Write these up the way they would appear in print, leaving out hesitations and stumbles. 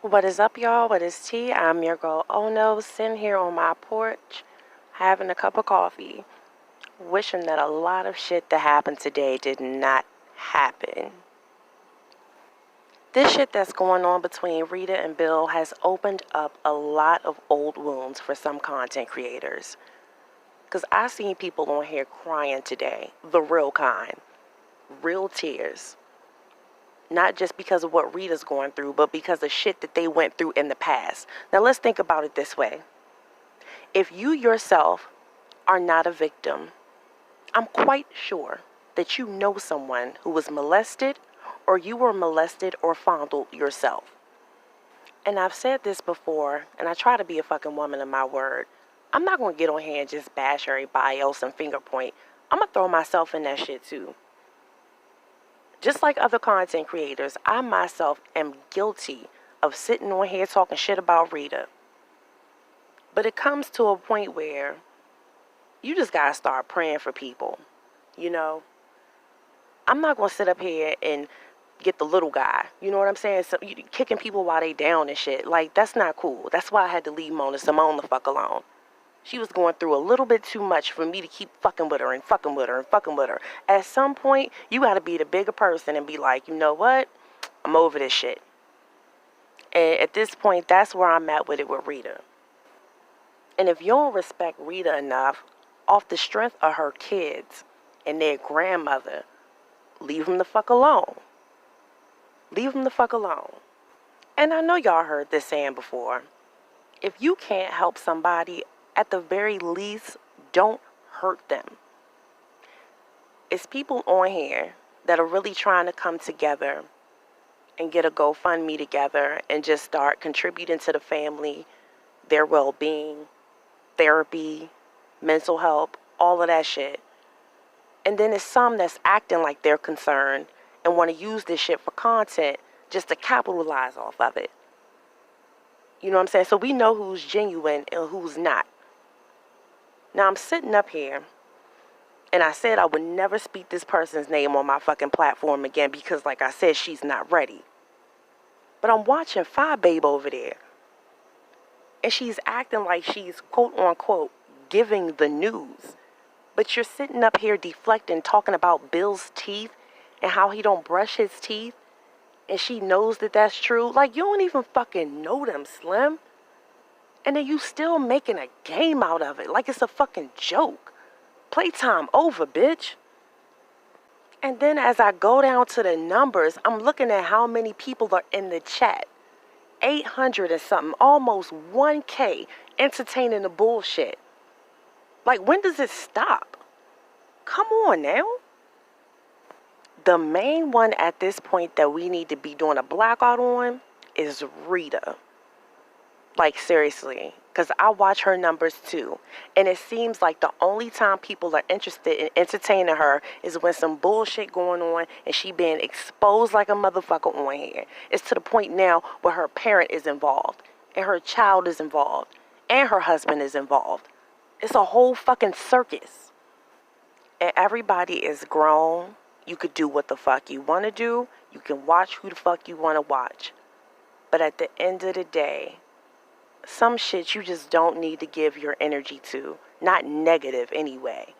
What is up, y'all? What is tea? I'm your girl Ono, sitting here on my porch, having a cup of coffee, wishing that a lot of shit that happened today did not happen. This shit that's going on between Rita and Bill has opened up a lot of old wounds for some content creators. Because I seen people on here crying today, the real kind, real tears. Not just because of what Rita's going through, but because of shit that they went through in the past. Now let's think about it this way. If you yourself are not a victim, I'm quite sure that you know someone who was molested, or you were molested or fondled yourself. And I've said this before, and I try to be a fucking woman of my word. I'm not going to get on here and just bash everybody else and finger point. I'm going to throw myself in that shit too. Just like other content creators, I myself am guilty of sitting on here talking shit about Rita. But it comes to a point where you just gotta start praying for people, you know? I'm not gonna sit up here and get the little guy, you know what I'm saying? So, kicking people while they down and shit. Like, that's not cool. That's why I had to leave Mona Simone the fuck alone. She was going through a little bit too much for me to keep fucking with her and fucking with her and fucking with her. At some point, you gotta be the bigger person and be like, you know what? I'm over this shit. And at this point, that's where I'm at with it with Rita. And if you don't respect Rita enough, off the strength of her kids and their grandmother, leave them the fuck alone. Leave them the fuck alone. And I know y'all heard this saying before. If you can't help somebody, at the very least, don't hurt them. It's people on here that are really trying to come together and get a GoFundMe together and just start contributing to the family, their well-being, therapy, mental health, all of that shit. And then there's some that's acting like they're concerned and want to use this shit for content just to capitalize off of it. You know what I'm saying? So we know who's genuine and who's not. Now I'm sitting up here and I said I would never speak this person's name on my fucking platform again because, like I said, she's not ready. But I'm watching Fi Babe over there. And she's acting like she's, quote unquote, giving the news. But you're sitting up here deflecting, talking about Bill's teeth and how he don't brush his teeth. And she knows that that's true. Like, you don't even fucking know them, Slim. And then you still making a game out of it like it's a fucking joke. Playtime over, bitch. And then as I go down to the numbers, I'm looking at how many people are in the chat. 800 and something, almost 1K entertaining the bullshit. Like, when does it stop? Come on now. The main one at this point that we need to be doing a blackout on is Rita. Like, seriously. Because I watch her numbers too. And it seems like the only time people are interested in entertaining her is when some bullshit going on and she being exposed like a motherfucker on here. It's to the point now where her parent is involved. And her child is involved. And her husband is involved. It's a whole fucking circus. And everybody is grown. You could do what the fuck you want to do. You can watch who the fuck you want to watch. But at the end of the day, some shit you just don't need to give your energy to. Not negative anyway.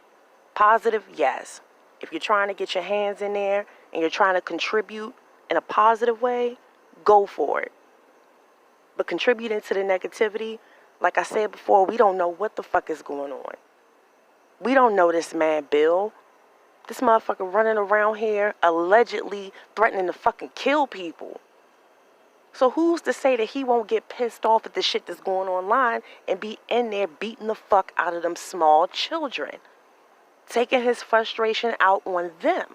Positive, yes. If you're trying to get your hands in there and you're trying to contribute in a positive way, go for it. But contributing to the negativity, like I said before, we don't know what the fuck is going on. We don't know this man, Bill. This motherfucker running around here allegedly threatening to fucking kill people. So who's to say that he won't get pissed off at the shit that's going online and be in there beating the fuck out of them small children? Taking his frustration out on them.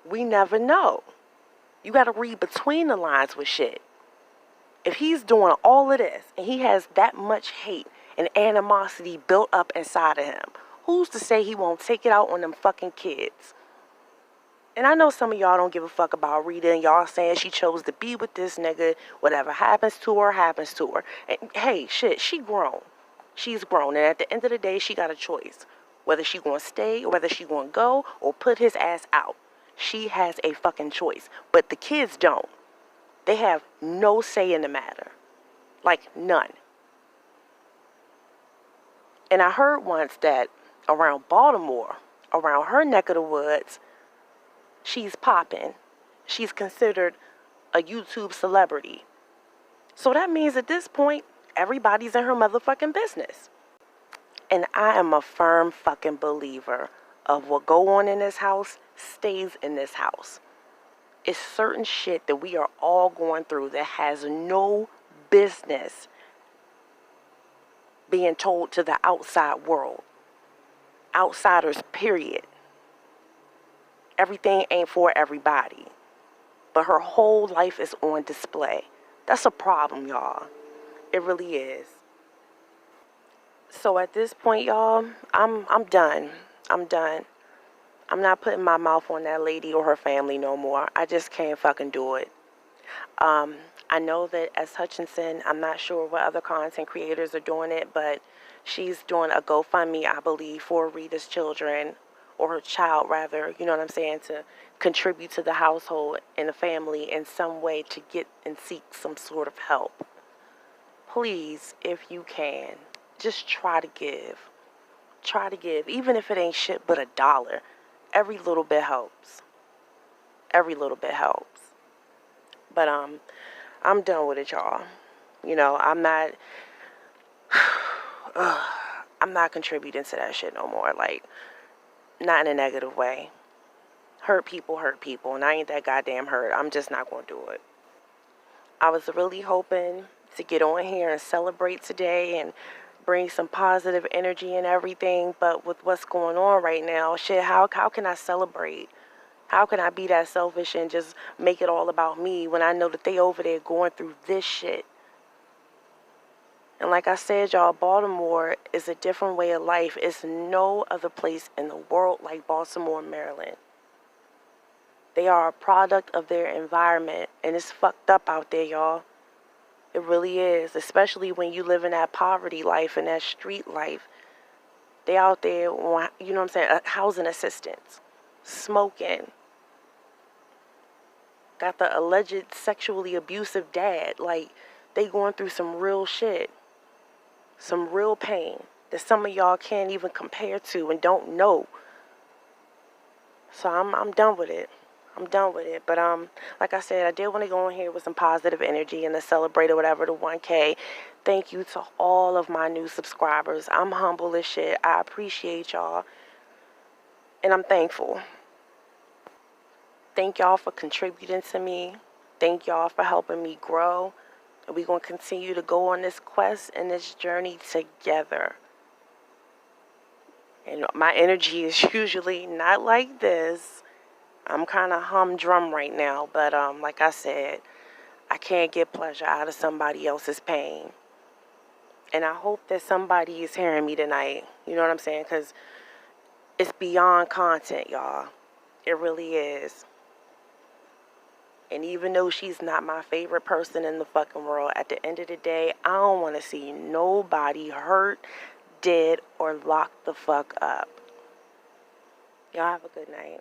We never know. You gotta read between the lines with shit. If he's doing all of this and he has that much hate and animosity built up inside of him, who's to say he won't take it out on them fucking kids? And I know some of y'all don't give a fuck about Rita and y'all saying she chose to be with this nigga. Whatever happens to her, happens to her. And hey, shit, she grown. She's grown. And at the end of the day, she got a choice. Whether she gonna stay or whether she gonna go or put his ass out. She has a fucking choice. But the kids don't. They have no say in the matter. Like, none. And I heard once that around Baltimore, around her neck of the woods, she's popping. She's considered a YouTube celebrity. So that means at this point, everybody's in her motherfucking business. And I am a firm fucking believer of what go on in this house stays in this house. It's certain shit that we are all going through that has no business being told to the outside world. Outsiders, period. Everything ain't for everybody. But her whole life is on display. That's a problem, y'all. It really is. So at this point, y'all, I'm done. I'm done. I'm not putting my mouth on that lady or her family no more. I just can't fucking do it. I know that as Hutchinson, I'm not sure what other content creators are doing it, but she's doing a GoFundMe, I believe, for Rita's children, or her child rather, you know what I'm saying, to contribute to the household and the family in some way to get and seek some sort of help. Please, if you can, just try to give. Try to give, even if it ain't shit but $1. Every little bit helps. Every little bit helps. But I'm done with it, y'all. You know, I'm not contributing to that shit no more. Like, not in a negative way. Hurt people, and I ain't that goddamn hurt. I'm just not gonna do it. I was really hoping to get on here and celebrate today and bring some positive energy and everything, but with what's going on right now, shit, how can I celebrate? How can I be that selfish and just make it all about me when I know that they over there going through this shit? And like I said, y'all, Baltimore is a different way of life. It's no other place in the world like Baltimore, Maryland. They are a product of their environment, and it's fucked up out there, y'all. It really is, especially when you live in that poverty life and that street life. They out there, you know what I'm saying, housing assistance, smoking. Got the alleged sexually abusive dad. Like, they going through some real shit. Some real pain that some of y'all can't even compare to and don't know. So I'm done with it. I'm done with it. But like I said, I did want to go in here with some positive energy and to celebrate or whatever the 1K. Thank you to all of my new subscribers. I'm humble as shit. I appreciate y'all. And I'm thankful. Thank y'all for contributing to me. Thank y'all for helping me grow. And we're going to continue to go on this quest and this journey together. And my energy is usually not like this. I'm kind of humdrum right now. But like I said, I can't get pleasure out of somebody else's pain. And I hope that somebody is hearing me tonight. You know what I'm saying? Because it's beyond content, y'all. It really is. And even though she's not my favorite person in the fucking world, at the end of the day, I don't want to see nobody hurt, dead, or locked the fuck up. Y'all have a good night.